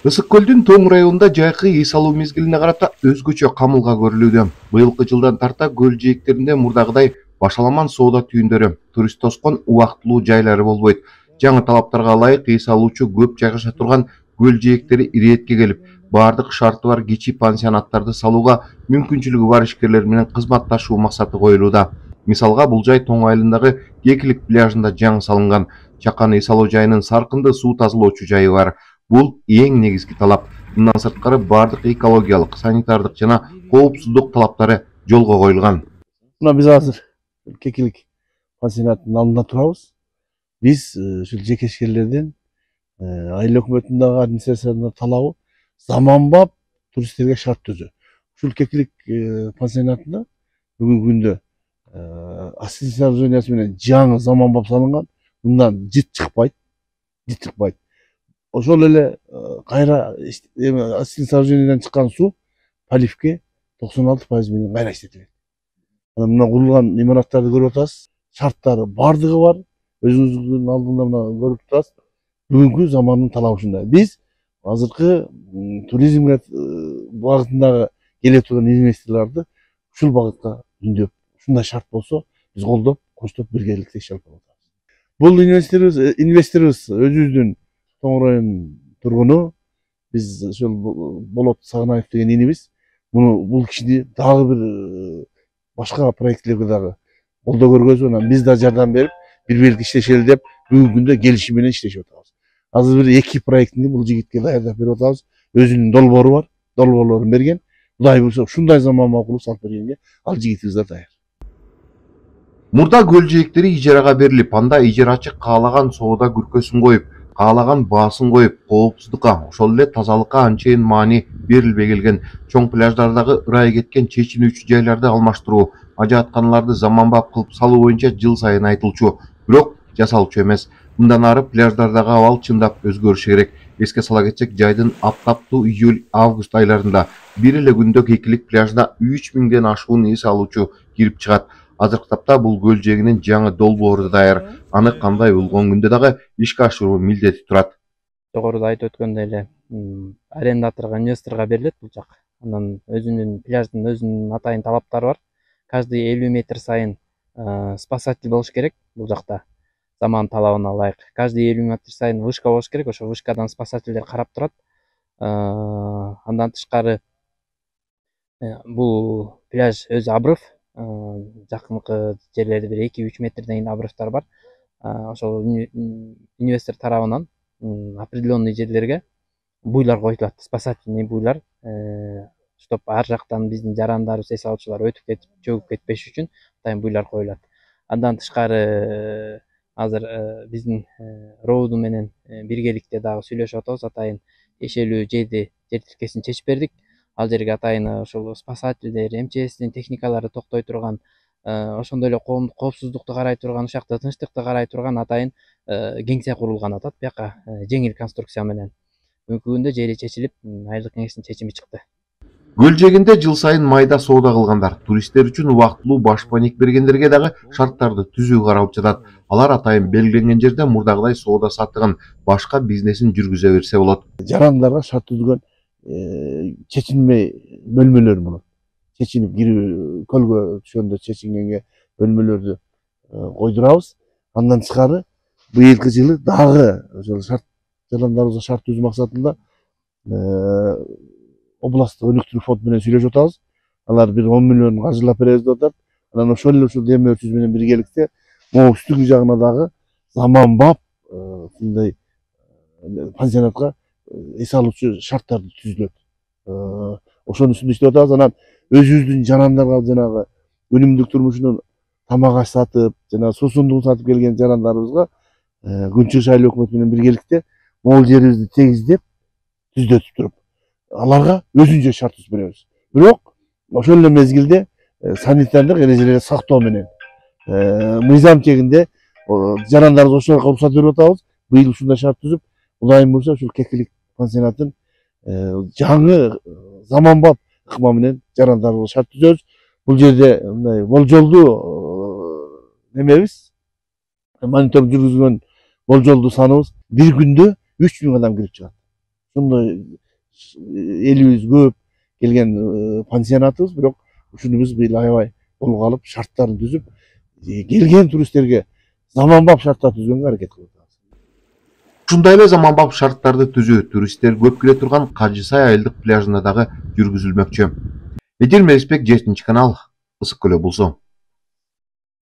Ысык көлдүн Тоң районунда жайкы эс алуу мезгилине карата өзгөчө камылга көрүлүүдө. Быйылкы жылдан тарта көл жээктеринде мурдагыдай башаламан соода түйүндөрү, турист тоскон убактылуу жайлары болбойт. Жаңы талаптарга ылайык эс алуучу көп жайгаша турган көл жээктери иретке келип, баардык шарты бар кичи пансионаттарды салууга мүмкүнчүлүгү бар ишкерлер менен кызматташуу максаты коюлууда. Мисалга, бул жай Тоң айылындагы Кекилик пляжында жаңы салынган. Чакан эс алуу жайынын саркынды суу тазалоочу жайы бар. Бул эң негизги талап. Мындан сырткары бардык экологиялык, санитардык жана коопсуздук талаптары жолго коюлган. Мына биз азыр Кекилик пансионатынын алдында турабыз. Биз ушул жекешкерлерден айыл өкмөтүнүн дагы администрациянын талабы заманбап туристтерге шарт түзүү. Ушул Кекилик пансионатында бүгүнкү күндө асистент сооружениясы менен жаңы заманбап салынган. Мындан жыт чыкпайт. Ошол эле кайра асистент сооружениядан чыккан суу поливке 96% менен кайра иштетилет. Мына курулган имараттарды көрүп атасыз. Шарттары бардыгы бар. Өзүңүздүн алдында мына көрүп турасыз. Бүгүнкү замандын талабы ушундай. Биз азыркы туризмге багытындагы келе турган инвесторлорду ушул багытка үндөп, ушундай шарт болсо, биз колдоп, коштоп биргеликте иш алып атабыз. Бул инвесторубуз өзүбүздүн Тоң районунун тургуну. Биз ошол Болот Сагынаев деген инибиз. Бул кишини дагы бир башка проектлерге дагы колдоо көргөзүп, анан биз да жардам берип, бир-бирге иштешели деп бүгүнкү күндө келишим менен иштешип атабыз. Азыр бир 2 проектти бул жигитке даярдап берип атабыз. Өзүнүн долбоору бар, долбоорлорун берген. Кудай буйрса, ушундай заманбап кылып салып бергенге ал жигитибиз да даяр. Мурда көл жээктери ижарага берилип, анда ижарачы каалаган соода күркөсүн коюп, каалаган баасын коюп, коопсуздукка, ошол эле тазалыкка анчейин маани берилбей келген. Чоң пляждардагы ырайы кеткен чечилүүчү жайларды алмаштыруу, ажаатканаларды заманбап кылып салуу боюнча жыл сайын айтылчу, бирок жасалчу эмес. Мындан ары пляждардагы абал чындап өзгөрүшү керек. Эске сала кетсек, жайдын аптаптуу июль-август айларында бир эле күндө Кекилик пляжына 3000ден ашуун эс алуучу кирип чыгат. Азыркы тапта бул көл жээгинин жаңы долбоору даяр. Аны кандай болгон күндө дагы ишке ашыруу милдети турат. Жогоруда айтып өткөндөй эле арендаторго, инвесторго берилет бул жак. Анан өзүнүн пляждын өзүнүн атайын талаптары бар. Каждый 50 метр сайын спасатель болуш керек бул жакта. Заман талабына ылайык. Каждый 50 метр сайын вышка болуш керек. Ошо вышкадан спасательдер карап турат. Андан тышкары бул пляж өзү абрыв. Жакынкы жерлерде бир 2-3 метрден абрывдар бар. Ошол инвестор тарабынан определенный жерлерге буйлар коюлат, спасательный буйлар, чтоб ар жактан биздин жарандарыбыз, эс алуучулар өтүп кетип, чөгүп кетпеш үчүн атайын буйлар коюлат. Андан тышкары азыр биздин роуду менен биргеликте дагы сүйлөшүп атабыз. Атайын тиешелүү жер тилкесин чечип бердик. Ал жерге атайын ошол спасательдер, МЧСтин техникалары токтой турган, ошондой эле коопсуздукту карай турган, ушакта тынчтыкты карай турган атайын кеңсе курулган атат. Бияка жеңил конструкция менен. Бүгүнкү күндө жери чечилип, айылдык кеңештин чечими чыкты. Көл жээгинде жыл сайын майда соода кылгандар, туристтер үчүн убактылуу башпаник бергендерге дагы шарттарды түзүү каралып жатат. Алар атайын белгиленген жерде мурдагыдай соода сатыгын, башка бизнесин жүргүзө берсе болот. Жарандарга шарт түзүлгөн чечилмей бөлмөлөр болот. Чечинип кирүү, көлгө түшкөндө чечингенге бөлмөлөрдү койдурабыз. Андан тышкары быйылкы жылы дагы ошол жарандарыбызга шарт түзүү максатында областтык өнүктүрүү фонд менен сүйлөшүп атабыз. Алар бир 10 миллион каржылап беребиз деп атат. Анан ошол эле ушул эми өрчүз менен биргеликте могу үстүнкү жагына дагы заманбап ушундай пансионатка эс алуучу шарттарды түзүлөт. Ошонун үстүндө иштеп атабыз. Анан өзүбүздүн жарандарга жанагы өнүмдүк турмушунун тамак аш сатып, жана суусундугун сатып келген жарандарыбызга Күнчүгүш айыл өкмөтү менен биргеликте могул жерибизди тегиздеп, түздөтүп туруп, аларга өзүнчө шарт түзүп беребиз. Бирок ошол эле мезгилде санитардык эрежелерди сактоо менен мыйзам чегинде жарандарыбызга ошого уруксат берип атабыз. Быйыл ушундай шарт түзүп, Кудайым буйрса ушул Кекилик пансионатын жаңы заманбап ыкма менен жарандарыбызга шарт түзөбүз. Бул жерде мындай болжолдуу немебиз, монитор жүргүзгөн болжолдуу саныбыз бир күндө 3000 адам кирип чыгат. ошондой элибиз көп келген пансионатыбыз, бирок ушуну биз быйыл аябай колго алып шарттарын түзүп келген туристтерге заманбап шарттар түзгөнгө аракет кылып атабыз. Ушундай эле заманбап шарттарды түзүү туристтер көп келе турган Кажы Сай айылдык пляжында дагы жүргүзүлмөкчү. Эдил Мелисбек, 7 канал, Ысык Көлө Булсо.